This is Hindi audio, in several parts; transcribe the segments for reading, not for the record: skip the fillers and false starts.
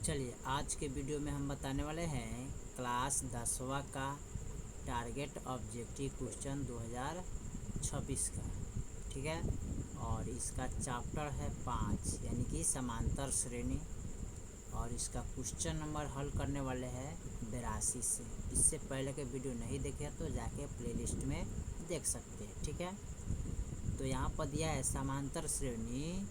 चलिए आज के वीडियो में हम बताने वाले हैं क्लास 10वां का टारगेट ऑब्जेक्टिव क्वेश्चन 2026 का। ठीक है, और इसका चैप्टर है 5 यानी कि समांतर श्रेणी, और इसका क्वेश्चन नंबर हल करने वाले हैं 82 से। इससे पहले के वीडियो नहीं देखे तो जाके प्लेलिस्ट में देख सकते हैं। ठीक है, तो यहाँ पर दिया है समांतर श्रेणी।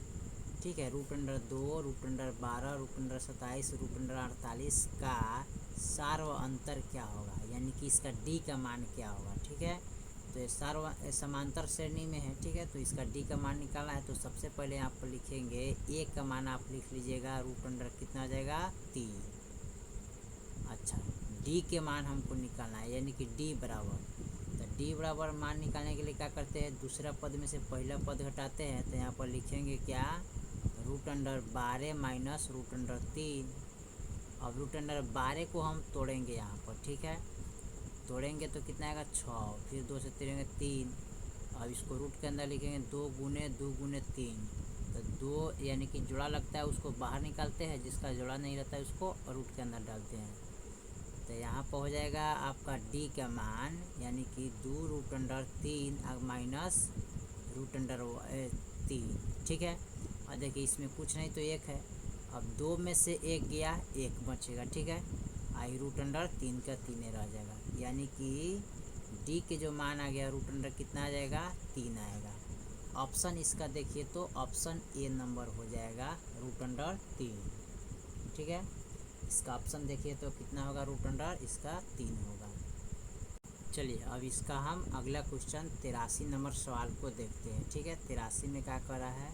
ठीक है, √2, √12, √27, √48 का सार्व अंतर क्या होगा, यानी कि इसका डी का मान क्या होगा। ठीक है, तो ये समांतर श्रेणी में है। ठीक है, तो इसका डी का मान निकालना है। तो सबसे पहले यहाँ पर लिखेंगे ए का मान आप लिख लीजिएगा, √अंडर कितना आ जाएगा 3। अच्छा, डी के मान हमको निकालना है, यानी कि डी बराबर, तो डी बराबर मान निकालने के लिए क्या करते हैं, दूसरा पद में से पहला पद घटाते हैं। तो यहाँ पर लिखेंगे क्या, √12 माइनस √3। अब √12 को हम तोड़ेंगे यहाँ पर। ठीक है, तोड़ेंगे तो कितना आएगा 6, फिर 2 से तोड़ेंगे 3। अब इसको रूट के अंदर लिखेंगे 2 गुने 2 गुने 3, तो 2 यानी कि जोड़ा लगता है उसको बाहर निकालते हैं, जिसका जोड़ा नहीं रहता है उसको रूट के अंदर डालते हैं। तो यहाँ पर हो जाएगा आपका डी का मान, यानी कि 2√3 माइनस √3। ठीक है, और देखिए इसमें कुछ नहीं तो 1 है। अब 2 में से 1 गया, 1 बचेगा। ठीक है, आई √3 का 3 रह जाएगा, यानी कि डी के जो मान आ गया √, कितना आ जाएगा 3 आएगा। ऑप्शन इसका देखिए तो ऑप्शन ए नंबर हो जाएगा √3। ठीक है, इसका ऑप्शन देखिए तो कितना होगा √, इसका 3 होगा। चलिए अब इसका हम अगला क्वेश्चन 83 नंबर सवाल को देखते हैं। ठीक है, 83 में क्या करा है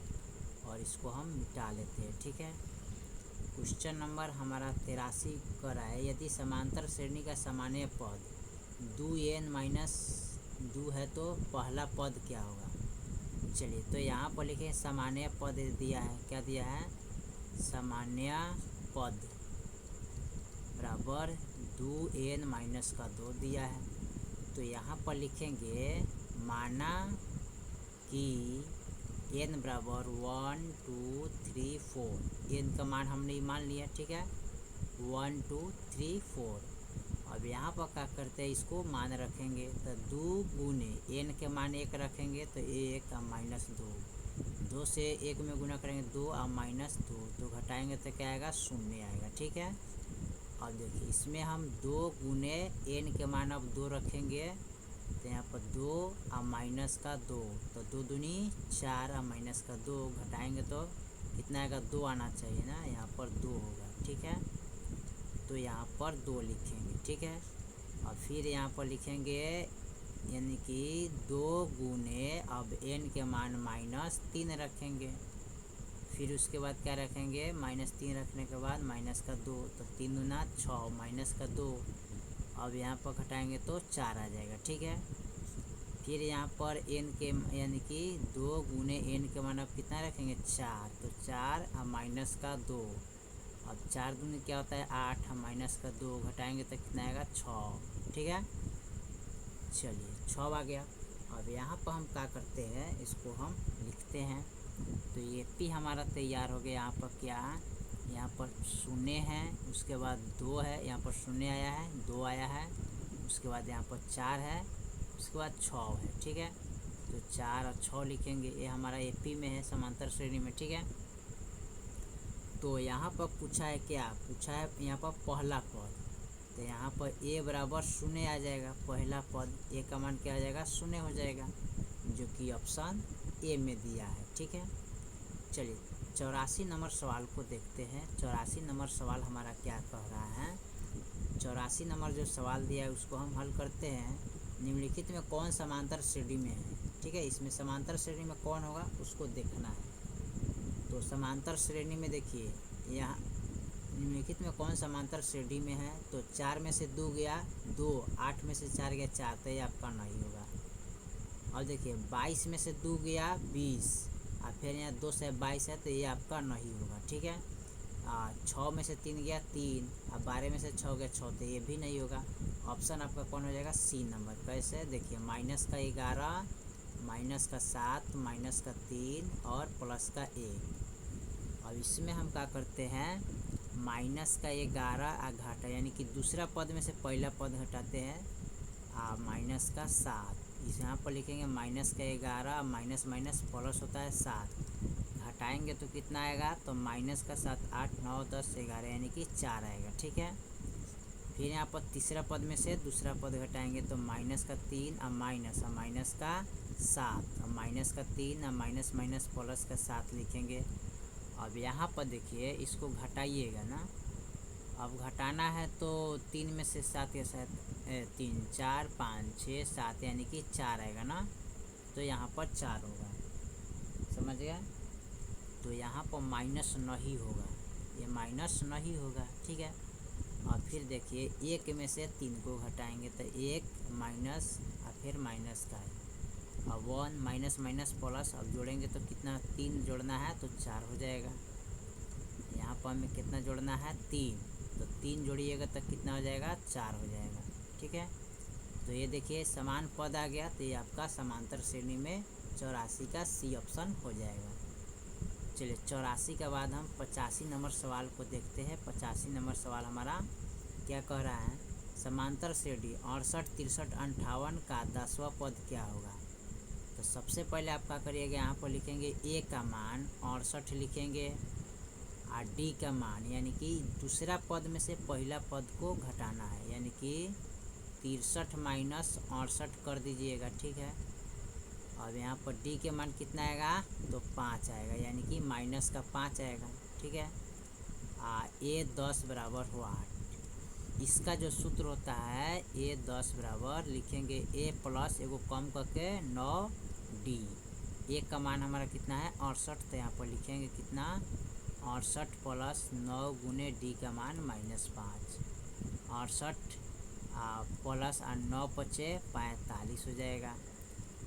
और इसको हम मिटा लेते हैं। ठीक है, क्वेश्चन नंबर हमारा 83 करा है, यदि समांतर श्रेणी का सामान्य पद 2n-2 है तो पहला पद क्या होगा। चलिए तो यहाँ पर लिखे सामान्य पद दिया है, क्या दिया है, सामान्य पद बराबर 2n-2 दिया है। तो यहाँ पर लिखेंगे माना कि n बराबर 1 2 3 4, n का मान हमने मान लिया। ठीक है, 1 2 3 4। अब यहाँ पर क्या करते हैं, इसको मान रखेंगे तो 2 गुने n के मान 1 रखेंगे तो 1 और -2, 2 से 1 में गुना करेंगे 2 और -2, तो घटाएंगे तो क्या आएगा 0 आएगा। ठीक है, अब देखिए इसमें हम 2 गुने n के मान अब 2 रखेंगे, तो यहाँ पर 2 और -2, तो 2 दूनी 4 और -2, घटाएंगे तो कितना आएगा 2 आना चाहिए ना, यहाँ पर 2 होगा। ठीक है, तो यहाँ पर 2 लिखेंगे। ठीक है, और फिर यहाँ पर लिखेंगे यानी कि 2 गुने अब n के मान -3 रखेंगे, फिर उसके बाद क्या रखेंगे -3 रखने के बाद -2, तो 3 दूना 6 -2, अब यहाँ पर घटाएंगे तो 4 आ जाएगा। ठीक है, फिर यहाँ पर n के यानी कि 2 गुने n के मान अब कितना रखेंगे 4, तो 4 और -2, अब 4 दूनी क्या होता है 8 और -2, घटाएंगे तो कितना आएगा 6। ठीक है, चलिए 6 आ गया। अब यहाँ पर हम क्या करते हैं, इसको हम लिखते हैं। तो ये p हमारा तैयार हो गया। यहाँ पर क्या है, यहाँ पर 0 है, उसके बाद 2 है, यहाँ पर 0 आया है, 2 आया है, उसके बाद यहाँ पर 4 है, उसके बाद 6 है। ठीक है, तो 4 और 6 लिखेंगे, ये हमारा AP में है समांतर श्रेणी में। ठीक है, तो यहाँ पर पूछा है क्या, पूछा है यहाँ पर पहला पद, तो यहाँ पर a बराबर 0 आ जाएगा, पहला पद a का मान क्या आ जाएगा 0 हो जाएगा, जो कि ऑप्शन ए में दिया है। ठीक है, चलिए 84 नंबर सवाल को देखते हैं। 84 नंबर सवाल हमारा क्या कह रहा है, 84 नंबर जो सवाल दिया है उसको हम हल करते हैं। निम्नलिखित में कौन समांतर श्रेणी में है। ठीक है, इसमें समांतर श्रेणी में कौन होगा उसको देखना है। तो समांतर श्रेणी में देखिए यहाँ निम्नलिखित में कौन समांतर श्रेणी में है, तो 4 में से 2 गया 2, 8 में से 4 गया 4, तो ये आपका नहीं होगा। और देखिए 22 में से 2 गया 20, और फिर यहाँ 2 से 22 है, तो ये आपका नहीं होगा। ठीक है, 6 में से 3 गया 3, और 12 में से 6 गया 6, तो ये भी नहीं होगा। ऑप्शन आपका कौन हो जाएगा सी नंबर। कैसे देखिए -11, -7, -3 और +1। अब इसमें हम क्या करते हैं, माइनस का 11 आ घाटा, यानी कि दूसरा पद में से पहला पद घटाते हैं माइनस का 7। इस यहाँ पर लिखेंगे माइनस का 11, माइनस माइनस प्लस होता है 7, घटाएंगे तो कितना आएगा, तो माइनस का 7 8 9 10 11 यानी कि 4 आएगा। ठीक है, फिर यहाँ पर तीसरा पद में से दूसरा पद घटाएंगे तो माइनस का 3 और माइनस का 7, और माइनस का 3 और माइनस माइनस प्लस का 7 लिखेंगे। अब यहाँ पर देखिए इसको घटाइएगा ना, अब घटाना है तो 3 में से 7 या 7 3 4 5 6 7 यानी कि 4 आएगा ना, तो यहाँ पर 4 होगा, समझ गया। तो यहाँ पर माइनस नहीं होगा, ये माइनस नहीं होगा। ठीक है, और फिर देखिए 1 में से 3 को घटाएंगे तो 1 माइनस और फिर माइनस का है, अब 1 माइनस माइनस प्लस, अब जोड़ेंगे तो कितना, 3 जोड़ना है तो 4 हो जाएगा। यहाँ पर हमें कितना जोड़ना है, 3, तो 3 जोड़िएगा तो कितना हो जाएगा, 4 हो जाएगा। ठीक है, तो ये देखिए समान पद आ गया, तो ये आपका समांतर श्रेणी में 84 का सी ऑप्शन हो जाएगा। चलिए 84 के बाद हम 85 नंबर सवाल को देखते हैं। 85 नंबर सवाल हमारा क्या कह रहा है, समांतर श्रेणी 68 63 58 का 10वां पद क्या होगा। तो सबसे पहले आप क्या करिएगा, यहाँ पर लिखेंगे ए का मान 68 लिखेंगे और डी का मान, यानी कि दूसरा पद में से पहला पद को घटाना है, यानी कि 63 माइनस 68 कर दीजिएगा। ठीक है, अब यहाँ पर डी के मान कितना आएगा, तो 5 आएगा, यानी कि माइनस का 5 आएगा। ठीक है, ए 10 बराबर हो 8। इसका जो सूत्र होता है ए 10 बराबर लिखेंगे ए प्लस एगो कम करके 9 डी। ए का मान हमारा कितना है 68, तो यहाँ पर लिखेंगे कितना 68 प्लस 9 गुने डी का मान -5, 68 प्लस 9 पचे 45 हो जाएगा।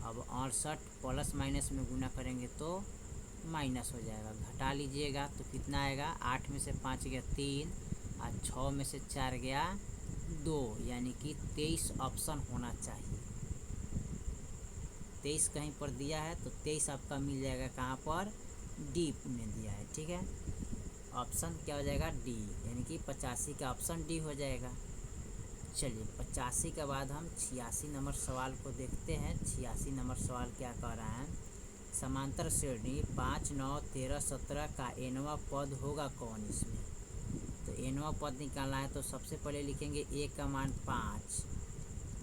अब 68 प्लस माइनस में गुना करेंगे तो माइनस हो जाएगा, घटा लीजिएगा तो कितना आएगा, 8 में से 5 गया 3 और 6 में से 4 गया 2, यानी कि 23 ऑप्शन होना चाहिए। 23 कहीं पर दिया है तो 23 आपका मिल जाएगा, कहाँ पर, डी में दिया है। ठीक है, ऑप्शन क्या हो जाएगा, डी, यानी कि 85 का ऑप्शन डी हो जाएगा। चलिए 85 के बाद हम 86 नंबर सवाल को देखते हैं। 86 नंबर सवाल क्या कह रहा है, समांतर श्रेणी 5 9 13 17 का एनवा पद होगा कौन इसमें। तो एनवा पद निकालना है तो सबसे पहले लिखेंगे ए का मान 5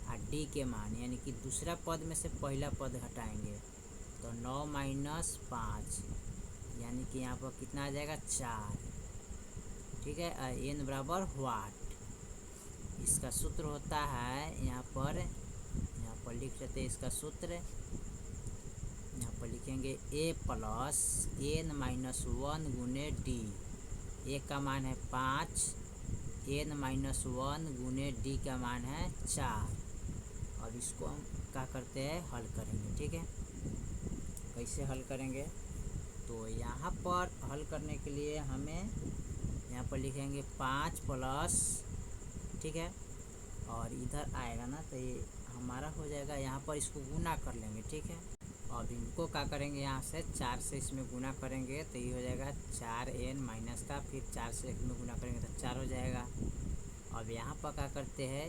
और डी के मान, यानी कि दूसरा पद में से पहला पद हटाएंगे तो 9 माइनस 5, यानी कि यहाँ पर कितना आ जाएगा, 4। ठीक है, एन बराबर वाट। इसका सूत्र होता है यहाँ पर लिख लेते हैं इसका सूत्र, यहाँ पर लिखेंगे ए प्लस एन माइनस 1 गुने डी। ए का मान है 5, एन माइनस 1 गुने डी का मान है 4। और इसको हम क्या करते हैं, हल करेंगे। ठीक है, कैसे हल करेंगे, तो यहाँ पर हल करने के लिए हमें यहाँ पर लिखेंगे 5 प्लस, ठीक है, और इधर आएगा ना तो ये हमारा हो जाएगा, यहाँ पर इसको गुना कर लेंगे। ठीक है, अब इनको क्या करेंगे, यहाँ से 4 से इसमें गुना करेंगे तो ये हो जाएगा 4n माइनस का, फिर 4 से इसमें गुना करेंगे तो 4 हो जाएगा। अब यहाँ पर क्या करते हैं,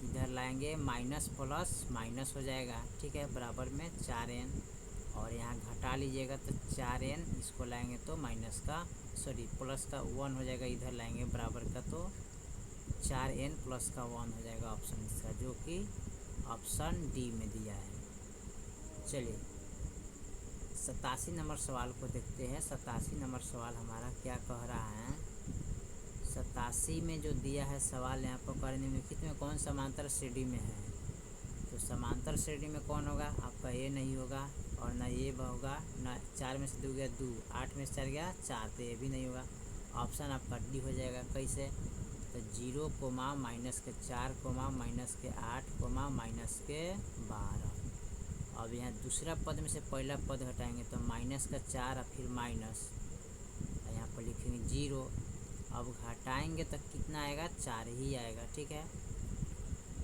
इधर लाएंगे माइनस प्लस माइनस हो जाएगा। ठीक है, बराबर में 4n, और यहाँ घटा लीजिएगा तो 4n, इसको लाएंगे तो माइनस का प्लस का 1 हो जाएगा, इधर लाएंगे बराबर का तो 4n प्लस का 1 हो जाएगा ऑप्शन इसका, जो कि ऑप्शन डी में दिया है। चलिए 87 नंबर सवाल को देखते हैं। 87 नंबर सवाल हमारा क्या कह रहा है, 87 में जो दिया है सवाल, यहाँ पर करने में कितने कौन समांतर श्रेणी में है। तो समांतर श्रेणी में कौन होगा, आपका ये नहीं होगा और ना ये होगा, ना 4 में से 2 गया 2, 8 में से 4 गया 4, तो ये भी नहीं होगा। ऑप्शन आपका डी हो जाएगा। कैसे, तो 0, -4, -8, -12। अब यहाँ दूसरा पद में से पहला पद हटाएंगे तो माइनस का 4 और फिर माइनस, यहाँ पर लिखेंगे 0। अब घटाएंगे तो कितना आएगा, 4 ही आएगा। ठीक है,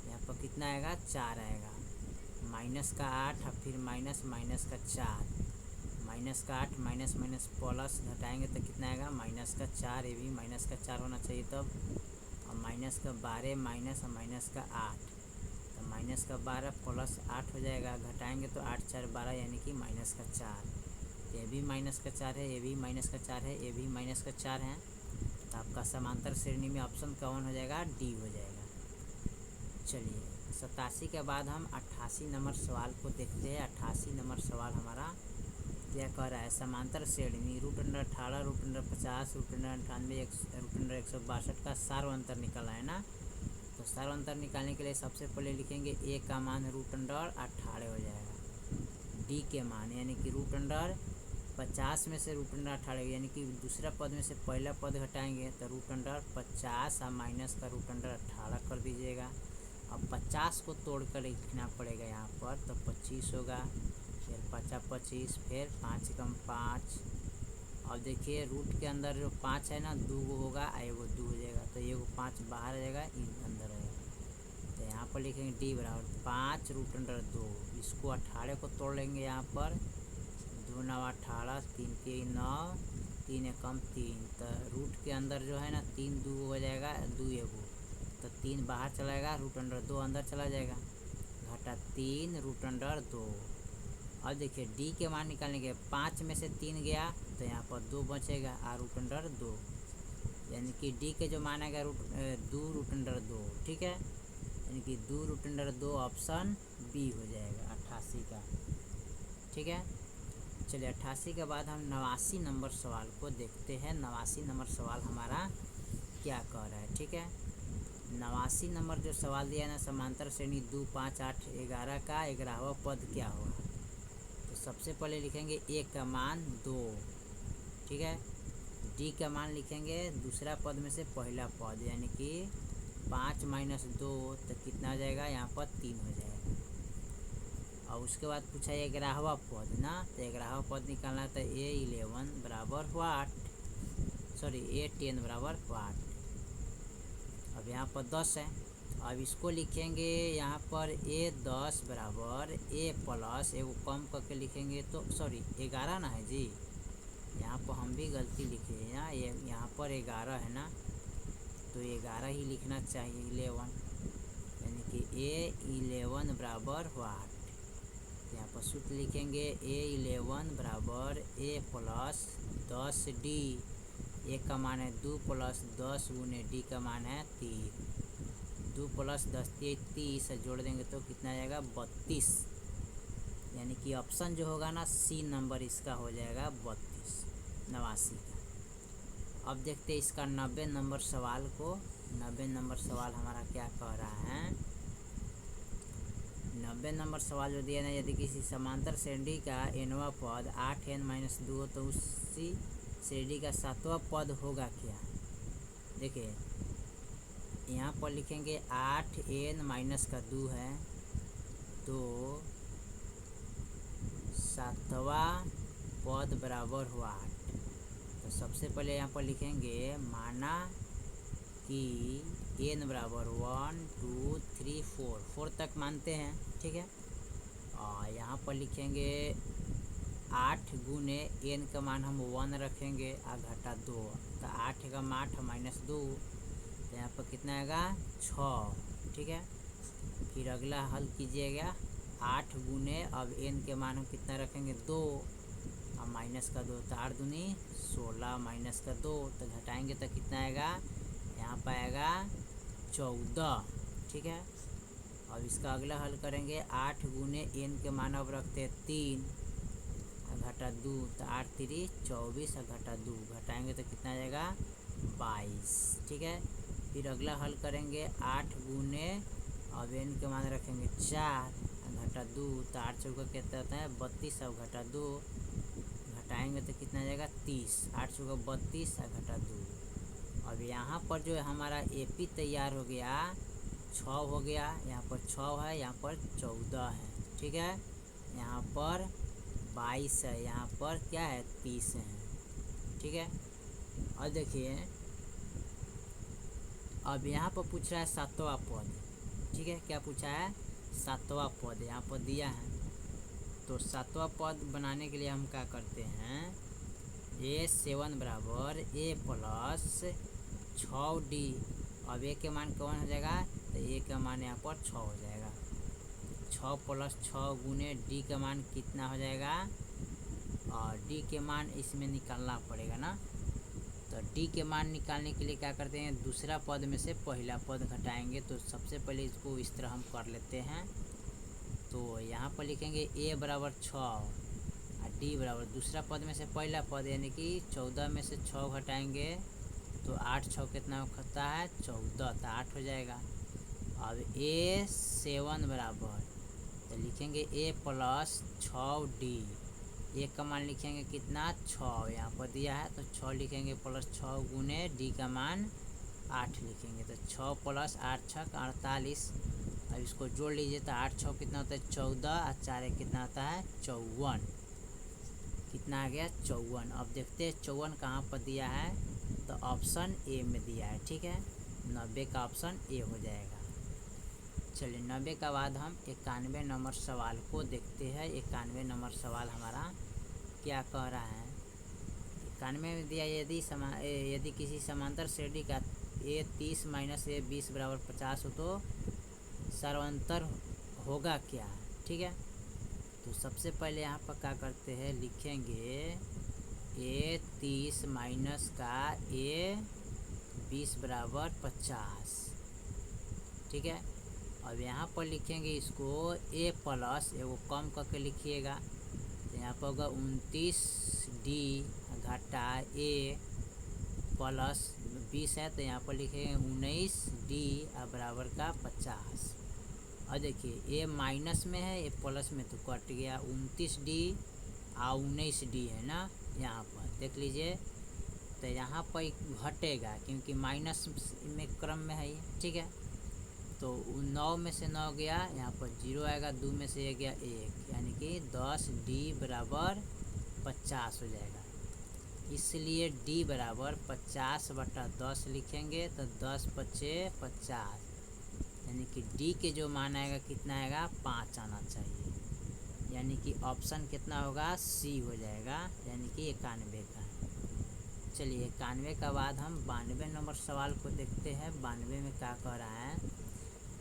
यहाँ पर कितना आएगा, 4 आएगा। माइनस का 8 और फिर माइनस का 4, माइनस का 8 माइनस माइनस प्लस घटाएंगे तो कितना आएगा माइनस का 4, ये भी माइनस का 4 होना चाहिए तब, और माइनस का 12 माइनस और माइनस का 8, तो माइनस का 12 प्लस 8 हो जाएगा, घटाएंगे तो 8 4 12 यानी कि माइनस का 4। ये भी माइनस का 4 है, ये भी माइनस का 4 है, ये भी माइनस का 4 है, तो आपका समांतर श्रेणी में ऑप्शन कौन हो जाएगा, डी हो जाएगा। चलिए 87 के बाद हम 88 नंबर सवाल को देखते हैं। 88 नंबर सवाल हमारा क्या कह रहा है, समांतर श्रेणी √18 √50 √98 √162 का सार्वंतर निकालना है ना। तो सार्वंतर निकालने के लिए सबसे पहले लिखेंगे ए का मान √18 हो जाएगा, डी के मान यानी कि √50 में से √18 यानी कि दूसरा पद में से पहला पद घटाएंगे तो √50 और माइनस का √18 कर दीजिएगा। अब 50 को तोड़ कर लिखना पड़ेगा यहाँ पर, तो 25 होगा, फिर 5 25, फिर 5 कम 5। अब देखिए रूट के अंदर जो 5 है ना 2 होगा, एगो 2 हो जाएगा, तो एगो 5 बाहर आ जाएगा, अंदर आएगा। तो यहाँ पर लिखेंगे डी बराबर 5 √2। इसको 18 को तोड़ लेंगे यहाँ पर, 2 9 18, 3 के 9, 3 एकम 3, तो रूट के अंदर जो है ना 3 2 हो जाएगा, 2 एगो, तो 3 बाहर चला जाएगा, √2 अंदर चला जाएगा, घटा 3 √2। अब देखिए डी के मान निकालने के 5 में से 3 गया तो यहाँ पर 2 बचेगा, √2 यानी कि डी के जो मान आएगा 2 √2, ठीक है, यानी कि 2 √2 ऑप्शन बी हो जाएगा 88 का, ठीक है। चलिए 88 के बाद हम 89 नंबर सवाल को देखते हैं। 89 नंबर सवाल हमारा क्या कह रहा है, ठीक है। 89 नंबर जो सवाल दिया है ना, समांतर श्रेणी 2 5 8 11 का 11वां पद क्या होगा। तो सबसे पहले लिखेंगे ए का मान 2, ठीक है, डी का मान लिखेंगे दूसरा पद में से पहला पद यानी कि 5 माइनस 2 तो कितना आ जाएगा, यहाँ पर 3 हो जाएगा। और उसके बाद पूछा 11वां पद ना, तो 11वां पद निकालना है, तो A11 बराबर वाट, सॉरी A10 बराबर वाट। अब यहाँ पर 10 है, अब इसको लिखेंगे यहाँ पर A10 बराबर A प्लस, एगो कम करके लिखेंगे तो सॉरी 11 ना है जी, यहाँ पर हम भी गलती लिखे हैं ना, यहाँ पर 11 है ना, तो 11 ही लिखना चाहिए 11, यानी कि A11 बराबर वाट। यहाँ पर सूत्र लिखेंगे A11 बराबर A प्लस 10D, ए का मान है 2 प्लस 10 गुने डी का मान है 3, 2 प्लस 10 30, जोड़ देंगे तो कितना आएगा 32, यानी कि ऑप्शन जो होगा ना सी नंबर इसका हो जाएगा 32 89 का। अब देखते हैं इसका 90 नंबर सवाल को। 90 नंबर सवाल हमारा क्या कह रहा है, 90 नंबर सवाल जो दिया ना, यदि किसी समांतर श्रेणी का nवां पद 8n-2 हो तो उसी श्रेणी का 7वां पद होगा क्या। देखिए यहाँ पर लिखेंगे 8n-2 है, तो 7वां पद बराबर हुआ 8। तो सबसे पहले यहाँ पर लिखेंगे माना कि n बराबर 1 2 3 4 तक मानते हैं, ठीक है। और यहाँ पर लिखेंगे 8 गुने n का मान हम 1 रखेंगे और घटा 2, तो 8 का 8 माइनस 2, तो यहाँ पर कितना आएगा 6, ठीक है। फिर अगला हल कीजिएगा 8 गुने, अब n के मान हम कितना रखेंगे 2 और माइनस का 2, तो 8 दूनी 16 माइनस का 2, तो घटाएंगे तो कितना आएगा, यहाँ पर आएगा 14, ठीक है। अब इसका अगला हल करेंगे 8 गुने n के मान अब रखते हैं 3 घटा 2, तो 8 3 24 और घटा 2, घटाएंगे तो कितना आ जाएगा 22, ठीक है। फिर अगला हल करेंगे 8 गुने, अब n के मान रखेंगे 4 घटा 2, तो 8 चौका कितना होता है 32 और घटा 2, घटाएंगे तो कितना आ जाएगा 30, 8 चौका 32 और घटा 2। अब यहाँ पर जो है हमारा AP तैयार हो गया, 6 हो गया, यहाँ पर 6 है, यहाँ पर 14 है, ठीक है, यहाँ पर 22 है, यहाँ पर क्या है 30 है, ठीक है। और देखिए अब यहाँ पर पूछ रहा है 7वां पद, ठीक है, क्या पूछा है 7वां पद यहाँ पर दिया है, तो सातवां पद बनाने के लिए हम क्या करते हैं, A7 बराबर A प्लस 6D। अब A के मान कौन हो जाएगा, तो A का मान यहाँ पर 6 हो जाएगा। 6 प्लस 6 गुने D का मान कितना हो जाएगा, और D के मान इसमें निकालना पड़ेगा ना। तो D के मान निकालने के लिए क्या करते हैं, दूसरा पद में से पहला पद घटाएंगे। तो सबसे पहले इसको इस तरह हम कर लेते हैं। तो यहाँ पर लिखेंगे A बराबर 6 और D बराबर दूसरा पद में से पहला पद, यानी कि 14 में से 6 घटाएंगे तो 8 6 कितना होता है, 14, तो 8 हो जाएगा। अब A7 बराबर, तो लिखेंगे A प्लस 6D। A का मान लिखेंगे कितना, 6 यहाँ पर दिया है, तो 6 लिखेंगे प्लस 6 गुने D का मान 8 लिखेंगे। तो 6 प्लस 8 6 48। अब इसको जोड़ लीजिए तो 8 6 कितना होता है, 14, और 4 1 कितना होता है, 54। कितना आ गया, 54। अब देखते हैं 54 कहाँ पर दिया है, तो ऑप्शन ए में दिया है। ठीक है, 90 का ऑप्शन ए हो जाएगा। चलिए 90 का बाद हम 91 नंबर सवाल को देखते हैं। 91 नंबर सवाल हमारा क्या कह रहा है, 91 में दिया, यदि किसी समांतर श्रेणी का A30 माइनस A20 बराबर 50 हो तो सर्वांतर होगा क्या। ठीक है, तो सबसे पहले यहाँ पर क्या करते हैं, लिखेंगे A30 माइनस का A20 बराबर 50। ठीक है, अब यहाँ पर लिखेंगे इसको A प्लस, एगो कम करके लिखिएगा, तो यहाँ पर होगा 29D घटा A प्लस 20 है, तो यहाँ पर लिखेंगे 19D बराबर का 50। और देखिए A माइनस में है, A प्लस में, तो कट गया 29D और 19D है ना, यहाँ पर देख लीजिए। तो यहाँ पर घटेगा क्योंकि माइनस में क्रम में है ये। ठीक है, तो 9 में से 9 गया, यहाँ पर 0 आएगा, 2 में से 1 गया 1, यानी कि 10D बराबर 50 हो जाएगा। इसलिए D बराबर 50/10 लिखेंगे, तो 10 पच्चे 50, यानी कि D के जो मान आएगा कितना आएगा, 5 आना चाहिए, यानी कि ऑप्शन कितना होगा, C हो जाएगा, यानी कि 91 का। चलिए 91 का बाद हम 92 नंबर सवाल को देखते हैं। 92 में क्या कह रहा है,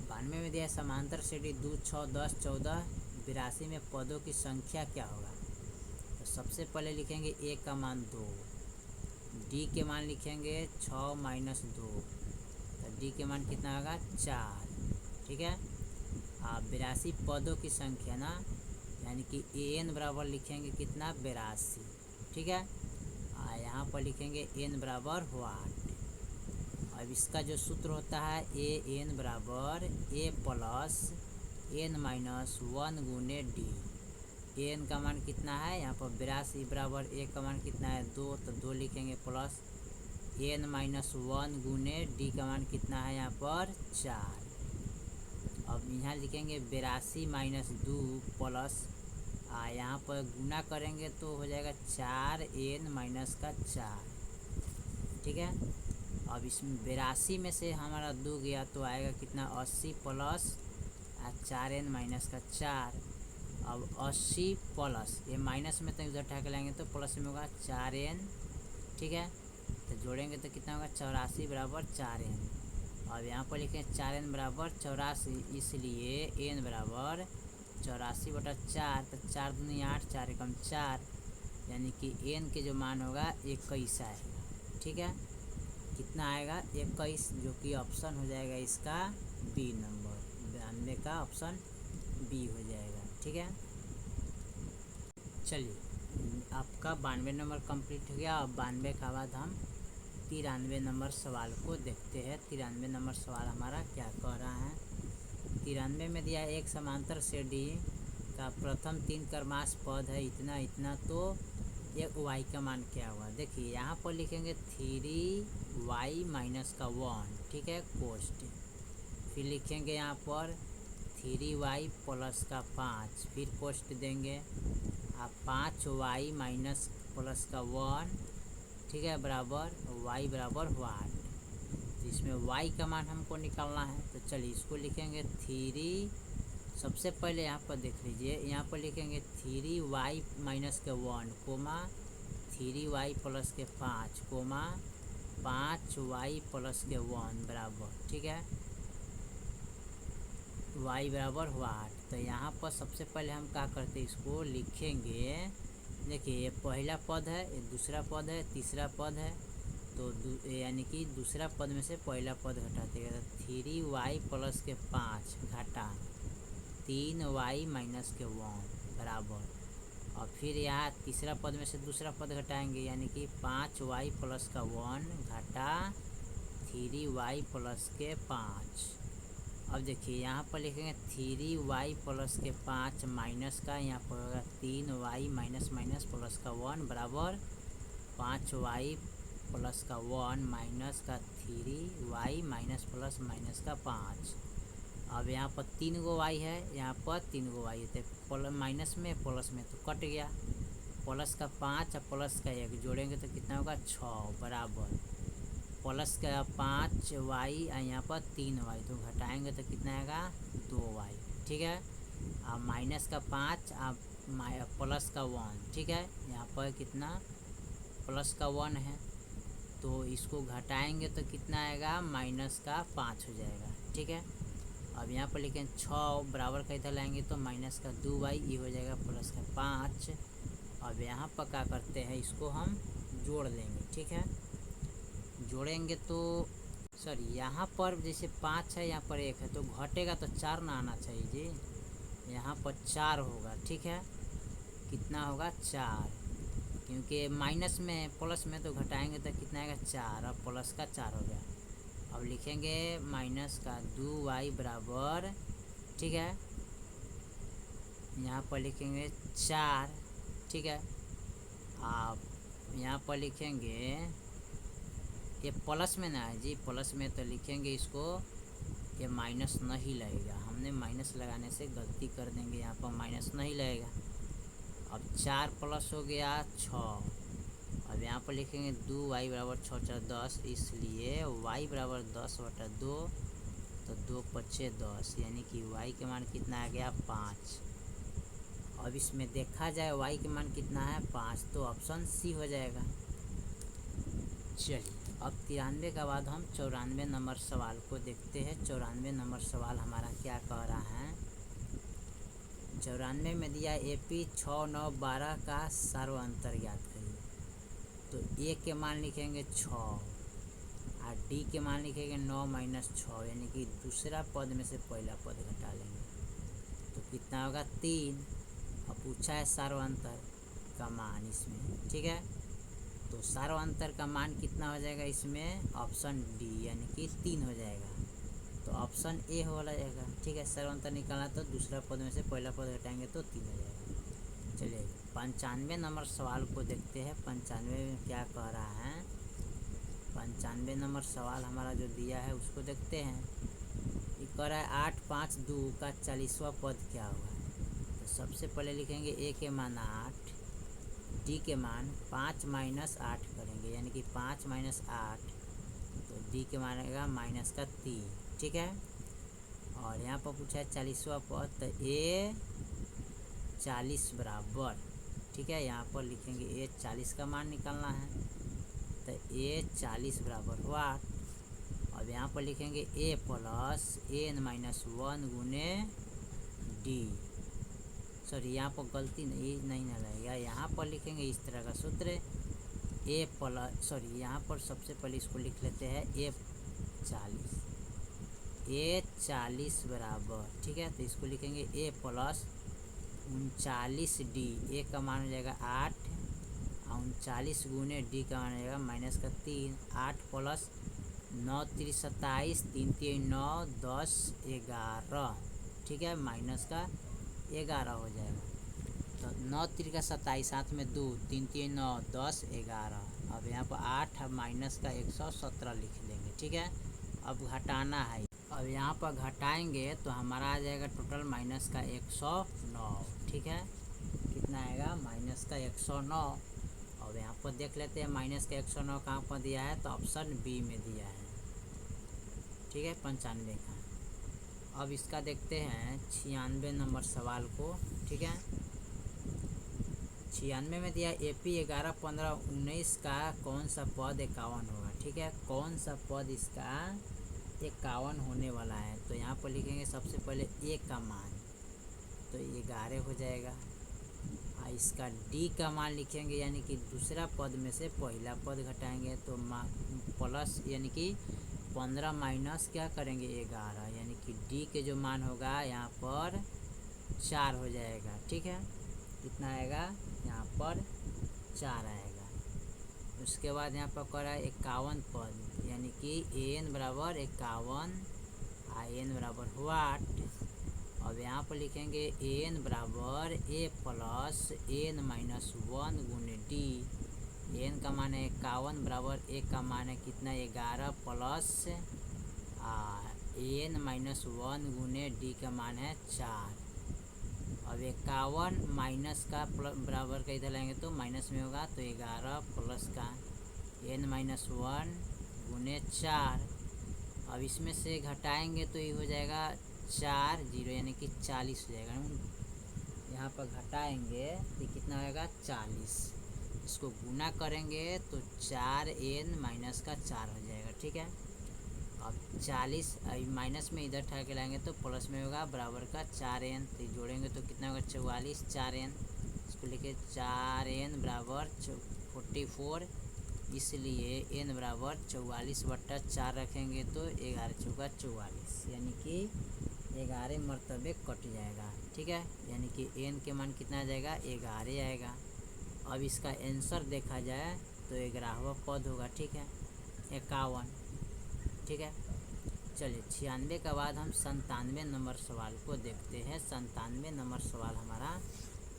92 में दिया समांतर श्रेणी 2 6 10 14 82 में पदों की संख्या क्या होगा। तो सबसे पहले लिखेंगे A का मान 2, D के मान लिखेंगे 6 माइनस 2, तो D के मान कितना होगा, 4। ठीक है, आप 82 पदों की संख्या ना, यानी कि AN बराबर लिखेंगे कितना, 82। ठीक है, यहाँ पर लिखेंगे N बराबर 8। अब इसका जो सूत्र होता है AN बराबर A प्लस N माइनस 1 गुने D। AN का मान कितना है, यहाँ पर 82 बराबर A का मान कितना है, 2, तो 2 लिखेंगे प्लस N माइनस 1 गुने D का मान कितना है, यहाँ पर 4। अब यहाँ लिखेंगे 82 माइनस 2 प्लस, यहाँ पर गुना करेंगे तो हो जाएगा 4N माइनस का 4। ठीक है, अब इसमें 82 में से हमारा 2 गया तो आएगा कितना, 80 प्लस 4N माइनस का 4। अब 80 प्लस, ये माइनस में तो इधर उठा के लाएंगे तो प्लस में होगा 4N। ठीक है, तो जोड़ेंगे तो कितना होगा, 84 बराबर 4N। अब यहाँ पर लिखें 4N बराबर 84, इसलिए N बराबर 84/4, तो 4 दूनी 8, 4 एकम 4, यानी कि N के जो मान होगा 21 आएगा। ठीक है, कितना आएगा, 21, जो कि ऑप्शन हो जाएगा इसका बी नंबर। 92 का ऑप्शन बी हो जाएगा। ठीक है, चलिए आपका 92 नंबर कंप्लीट हो गया। अब 92 का बाद हम 93 नंबर सवाल को देखते हैं। 93 नंबर सवाल हमारा क्या कह रहा है, 93 में दिया एक समांतर श्रेणी का प्रथम 3 क्रमांक पद है इतना इतना, तो एक y का मान क्या हुआ। देखिए यहाँ पर लिखेंगे 3y माइनस का 1। ठीक है, कोष्ट, फिर लिखेंगे यहाँ पर 3y प्लस का 5, फिर कोष्ट देंगे, आप 5y माइनस प्लस का 1। ठीक है, बराबर y बराबर 1। तो इसमें y का मान हमको निकालना है, तो चलिए इसको लिखेंगे 3 सबसे पहले यहाँ पर देख लीजिए, यहाँ पर लिखेंगे 3y माइनस के 1 कोमा 3y प्लस के 5 कोमा 5y प्लस के 1 बराबर, ठीक है, y बराबर 8। तो यहाँ पर सबसे पहले हम क्या करते हैं, इसको लिखेंगे। देखिए ये पहला पद है, ये दूसरा पद है, तीसरा पद है, तो यानी कि दूसरा पद में से पहला पद घटाते हैं। 3y प्लस के 5 घटा 3y माइनस के 1 बराबर, और फिर यहाँ तीसरा पद में से दूसरा पद घटाएंगे, यानी कि 5y प्लस का 1 घटा 3y प्लस के 5। अब देखिए यहाँ पर लिखेंगे 3y प्लस के 5 माइनस का, यहाँ पर होगा 3y माइनस माइनस प्लस का 1 बराबर 5y प्लस का 1 माइनस का 3y माइनस प्लस माइनस का 5। अब यहाँ पर 3 गो y है, यहाँ पर 3 गो y है, तो माइनस में प्लस में तो कट गया। प्लस का 5 और प्लस का 1 जोड़ेंगे तो कितना होगा 6 बराबर प्लस का 5y और यहाँ पर 3y, तो घटाएंगे तो कितना आएगा 2y, ठीक है। अब माइनस का 5 अब प्लस का 1, ठीक है, यहाँ पर कितना प्लस का 1 है, तो इसको घटाएंगे तो कितना आएगा माइनस का 5 हो जाएगा, ठीक है। अब यहाँ पर लिखें 6 बराबर का इधर लाएंगे तो माइनस का 2y, ये हो जाएगा प्लस का 5। अब यहाँ पर क्या करते हैं, इसको हम जोड़ लेंगे, ठीक है। जोड़ेंगे तो सॉरी यहाँ पर जैसे 5 है, यहाँ पर 1 है, तो घटेगा तो 4 ना आना चाहिए जी, यहाँ पर 4 होगा, ठीक है। कितना होगा 4, क्योंकि माइनस में प्लस में तो घटाएंगे तो कितना आएगा 4, अब प्लस का 4 हो गया। अब लिखेंगे माइनस का 2y बराबर, ठीक है, यहाँ पर लिखेंगे 4, ठीक है। आप यहाँ पर लिखेंगे, ये प्लस में ना है जी, प्लस में तो लिखेंगे इसको, ये माइनस नहीं लगेगा, हमने माइनस लगाने से गलती कर देंगे, यहाँ पर माइनस नहीं लगेगा। अब 4 प्लस हो गया 6, अब यहाँ पर लिखेंगे 2y बराबर 6 4 10, इसलिए y बराबर 10/2, तो 2 5 10, यानी कि y के मान कितना आ गया 5। अब इसमें देखा जाए y के मान कितना है 5, तो ऑप्शन सी हो जाएगा। चलिए अब 93 के बाद हम 94 नंबर सवाल को देखते हैं। 94 नंबर सवाल हमारा क्या कह रहा है, 94 में दिया AP 6 9 12 का सर्व अंतर ज्ञात करिए। तो A के मान लिखेंगे 6 और D के मान लिखेंगे 9 माइनस 6, यानी कि दूसरा पद में से पहला पद घटा लेंगे तो कितना होगा 3। अब पूछा है सर्व अंतर का मान इसमें, ठीक है, तो सर्व अंतर का मान कितना हो जाएगा इसमें, ऑप्शन डी यानी कि 3 हो जाएगा, तो ऑप्शन ए हो जाएगा, ठीक है। सर्व अंतर निकालना तो दूसरा पद में से पहला पद घटाएंगे तो 3 हो जाएगा। चलिए 95 नंबर सवाल को देखते हैं। 95 में क्या कह रहा है, 95 नंबर सवाल हमारा जो दिया है उसको देखते हैं। ये कह रहा है 8 5 2 का 40वां पद क्या होगा। तो सबसे पहले लिखेंगे ए के मान 8, डी के मान 5 माइनस 8 करेंगे, यानी कि 5 माइनस 8, तो डी के मान आएगा माइनस का 3, ठीक है। और यहाँ पर पूछा है 40वां पद, तो ए 40 बराबर, ठीक है, यहाँ पर लिखेंगे ए 40 का मान निकालना है, तो ए 40 बराबर हुआ। अब यहाँ पर लिखेंगे ए प्लस एन माइनस 1 गुने डी, सॉरी यहाँ पर गलती नहीं ना लगेगा, यहाँ पर लिखेंगे इस तरह का सूत्र ए प्लस, सॉरी यहाँ पर सबसे पहले इसको लिख लेते हैं ए 40 बराबर, ठीक है, तो इसको लिखेंगे ए प्लस 39 डी, ए का मान हो जाएगा 8 और 39 गुने डी का मान हो जाएगा माइनस का 3, 8 प्लस 9 3 27, 3 3 9 10 11, ठीक है, माइनस का 11 हो जाएगा। तो 9 3 का 27, साथ में 2 3 3 9 10 11। अब यहाँ पर 8 माइनस का 117 लिख लेंगे, ठीक है। अब घटाना है, अब यहाँ पर घटाएंगे तो हमारा आ जाएगा टोटल माइनस का 109, ठीक है, कितना आएगा माइनस का 109। अब यहाँ पर देख लेते हैं माइनस का 109 कहाँ पर दिया है, तो ऑप्शन बी में दिया है, ठीक है, 95 का। अब इसका देखते हैं 96 नंबर सवाल को। ठीक है, 96 में दिया AP 11, 15, 19 का कौन सा पद 51 होगा। ठीक है, कौन सा पद इसका 51 होने वाला है। तो यहाँ पर लिखेंगे सबसे पहले A का मान, तो 11 हो जाएगा। इसका D का मान लिखेंगे, यानी कि दूसरा पद में से पहला पद घटाएंगे तो प्लस, यानी कि 15 माइनस क्या करेंगे 11, यानी कि D के जो मान होगा यहाँ पर 4 हो जाएगा। ठीक है, कितना आएगा यहाँ पर 4 आएगा। उसके बाद यहाँ पर कह रहा है 51 पद, यानी कि AN बराबर 51, AN बराबर वाट। अब यहाँ पर लिखेंगे AN बराबर A प्लस N माइनस 1 गुने D। AN का मान है 51 बराबर A का मान है कितना 11 प्लस AN माइनस 1 गुने D का मान है 4। अब 51 माइनस का बराबर का इधर लाएंगे तो माइनस में होगा, तो 11 प्लस का N माइनस 1 गुने 4। अब इसमें से घटाएंगे तो ये हो जाएगा 4 0, यानी कि 40 हो जाएगा। यहाँ पर घटाएंगे तो कितना होगा 40। इसको गुना करेंगे तो 4n माइनस का 4 हो जाएगा। ठीक है, अब 40 माइनस में इधर उठा के लाएंगे तो प्लस में होगा बराबर का 4n, तो जोड़ेंगे तो कितना होगा 44 4n। इसको लिखे 4n बराबर 44, इसलिए n बराबर 44/4 रखेंगे तो 11 चौका 44, यानी कि 11 मरतबे कट जाएगा। ठीक है, यानी कि n के मान कितना आ जाएगा 11 आएगा। अब इसका आंसर देखा जाए तो 11वां पद होगा। ठीक है, 51। ठीक है, चलिए 96 के बाद हम 97 नंबर सवाल को देखते हैं। 97 नंबर सवाल हमारा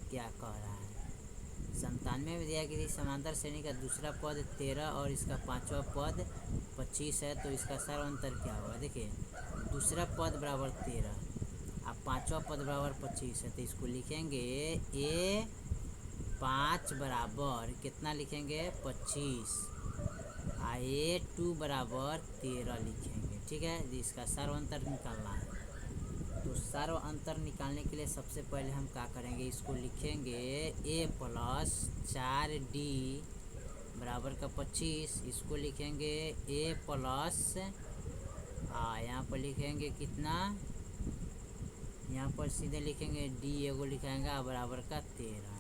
क्या कह रहा है। 97 में दिया कि समांतर श्रेणी का दूसरा पद 13 और इसका पांचवा पद 25 है, तो इसका सार अंतर क्या होगा। देखिए, दूसरा पद बराबर 13 और पांचवा पद बराबर 25 है, तो इसको लिखेंगे A5 बराबर कितना लिखेंगे 25, A2 बराबर 13 लिखेंगे। ठीक है, इसका सर्व अंतर निकालना है। तो सर्व अंतर निकालने के लिए सबसे पहले हम क्या करेंगे, इसको लिखेंगे A प्लस 4D बराबर का 25। इसको लिखेंगे A प्लस यहाँ पर लिखेंगे कितना, यहाँ पर सीधे लिखेंगे D एगो लिखाएंगे बराबर का 13।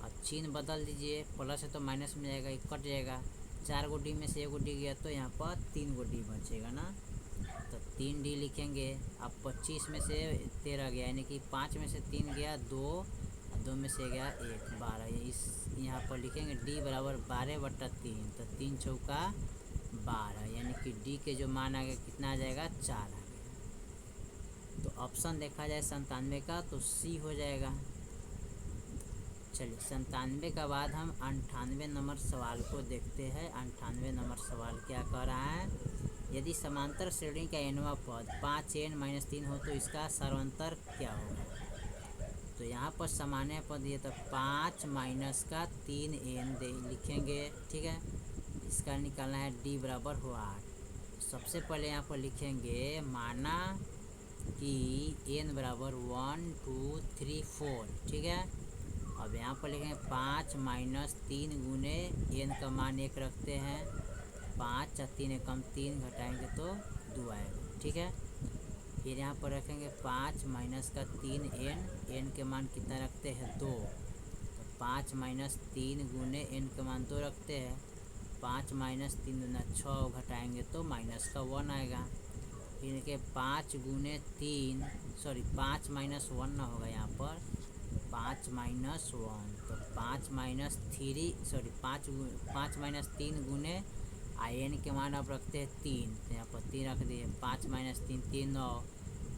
अब चिन्ह बदल दीजिए, प्लस है तो माइनस में जाएगा, एक कट जाएगा। 4 गो D में से एगो D गया तो यहाँ पर 3 गो D बचेगा ना, तो 3D लिखेंगे। अब 25 में से 13 गया, यानी कि 5 में से 3 गया 2, और 2 में से गया 1 12। इस यहाँ पर लिखेंगे D बराबर 12/3, तो 3 चौका 12, यानी कि D के जो मान आ गया कितना आ जाएगा 4 आ गया। तो ऑप्शन देखा जाए 97 का तो C हो जाएगा। चलिए 97 के बाद हम 98 नंबर सवाल को देखते हैं। 98 नंबर सवाल क्या कह रहा है, यदि समांतर श्रेणी का nवां पद 5n माइनस 3 हो तो इसका सर्वांतर क्या होगा। तो यहाँ पर सामान्य पद ये तो 5 माइनस का 3n लिखेंगे। ठीक है, इसका निकालना है D बराबर हो 8। सबसे पहले यहाँ पर लिखेंगे माना कि n बराबर 1 2 3 4। ठीक है, अब यहाँ पर लिखेंगे 5 माइनस 3 गुने n का मान 1 रखते हैं, 5 और 3 कम 3 घटाएंगे तो 2 आएगा। ठीक है, फिर यहाँ पर रखेंगे 5 माइनस का 3n के मान कितना रखते हैं 2, तो 5 माइनस 3 गुने n के मान 2 रखते हैं, 5 माइनस 3 दूना 6 घटाएंगे तो माइनस का 1 आएगा। फिर के 5 गुने 3 5 माइनस 1 ना होगा यहाँ पर 5 माइनस 1, तो 5 माइनस 3 गुने n के मान अब रखते हैं 3, तो यहाँ पर 3 रख दिए, 5 माइनस 3 3 9,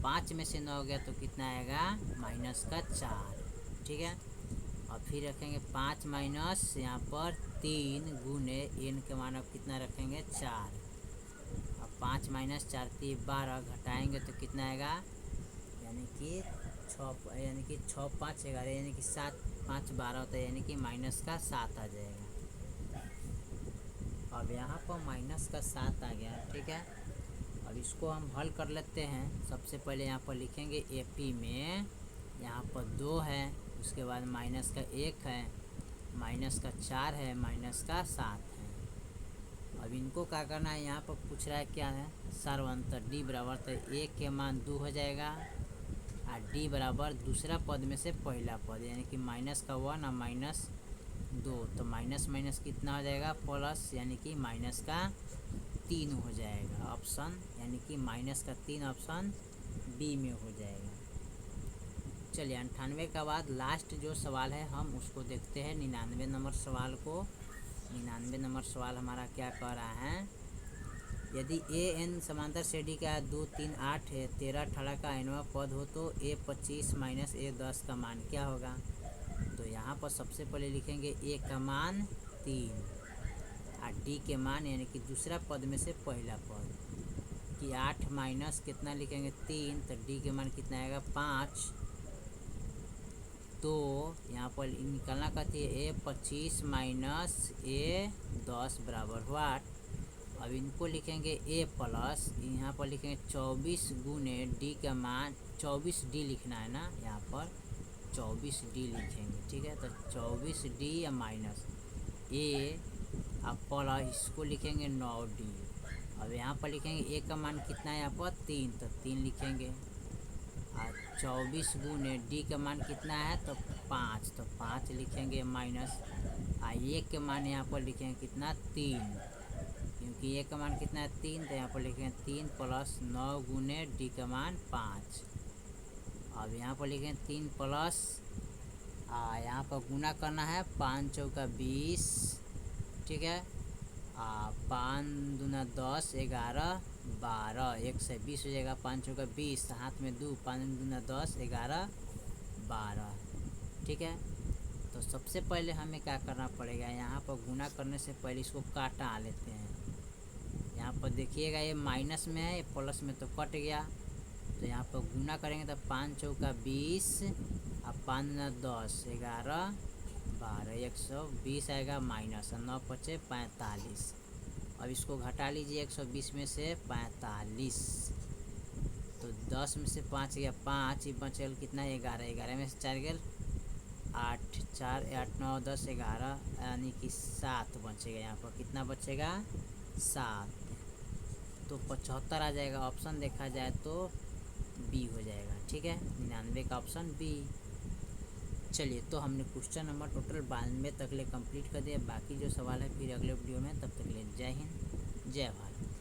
5 में से 9 गया तो कितना आएगा माइनस का 4। ठीक है, और फिर रखेंगे 5 माइनस यहाँ पर 3 गुने n के मान अब कितना रखेंगे 4, अब 5 माइनस 4 3 12 घटाएंगे तो कितना आएगा, यानी कि 6 5 11, यानी कि 7 5 12 होता है, यानी कि माइनस का 7 आ जाएगा। अब यहाँ पर माइनस का 7 आ गया। ठीक है, अब इसको हम हल कर लेते हैं। सबसे पहले यहाँ पर लिखेंगे AP में यहाँ पर 2 है, उसके बाद माइनस का 1 है, माइनस का 4 है, माइनस का 7 है। अब इनको क्या करना है, यहाँ पर पूछ रहा है क्या है, सर्वांतर D बराबर, तो A के मान 2 हो जाएगा और D बराबर दूसरा पद में से पहला पद यानी कि माइनस का 1 और माइनस 2, तो माइनस माइनस कितना हो जाएगा प्लस, यानी कि माइनस का 3 हो जाएगा ऑप्शन, यानी कि माइनस का 3 ऑप्शन B में हो जाएगा। चलिए 98 का बाद लास्ट जो सवाल है हम उसको देखते हैं, 99 नंबर सवाल को। 99 नंबर सवाल हमारा क्या कह रहा है, यदि AN समांतर श्रेणी का 2 3 8 है, 13 18 का nवां पद हो तो A 25 माइनस A 10 का मान क्या होगा। तो यहाँ पर सबसे पहले लिखेंगे A का मान 3 और D के मान यानी कि दूसरा पद में से पहला पद कि 8 माइनस कितना लिखेंगे 3, तो D के मान कितना आएगा 5। तो यहाँ पर निकालना कहती है A 25 माइनस A 10 बराबर वाट। अब इनको लिखेंगे A प्लस, यहाँ पर लिखेंगे 24 गुने D का मान 24D लिखना है ना, यहाँ पर 24D लिखेंगे, ठीक है। तो 24D या माइनस A अब प्लस इसको लिखेंगे 9D। अब यहाँ पर लिखेंगे A का मान कितना है यहाँ पर 3, तो 3 लिखेंगे और 24 गुने D का मान कितना है तो 5, तो 5 लिखेंगे माइनस A के मान यहाँ पर लिखेंगे कितना 3, क्योंकि A का मान कितना है 3, तो यहाँ पर लिखेंगे 3 प्लस 9 गुने D का मान 5। अब यहाँ पर लिखेंगे 3 प्लस यहाँ पर गुना करना है 5 चौका 20, ठीक है। 5 दूना 10 11 12, 1 से 20 हो जाएगा, 5 चौका 20, हाथ में 2, 5 दूना 10 11 12, ठीक है। तो सबसे पहले हमें क्या करना पड़ेगा, यहाँ पर गुना करने से पहले इसको काटा लेते हैं। यहाँ पर देखिएगा ये माइनस में है, ये प्लस में तो कट गया, तो यहाँ पर गुना करेंगे तो 5 चौका 20 और 5 दूना 10 11 12, 120 आएगा माइनस, 9 पचे 45। अब इसको घटा लीजिए 120 में से 45, तो 10 में से 5 गया 5, ये बचल कितना 11, 11 में से 4 गया 8, 4 8 9 10 11, यानी कि 7 बचेगा। यहाँ पर कितना बचेगा 7, तो 75 आ जाएगा। ऑप्शन देखा जाए तो B हो जाएगा, ठीक है। 99 का ऑप्शन B। चलिए तो हमने क्वेश्चन नंबर टोटल 92 तक ले कंप्लीट कर दिया। बाकी जो सवाल है फिर अगले वीडियो में, तब तक ले जय हिंद जय भारत।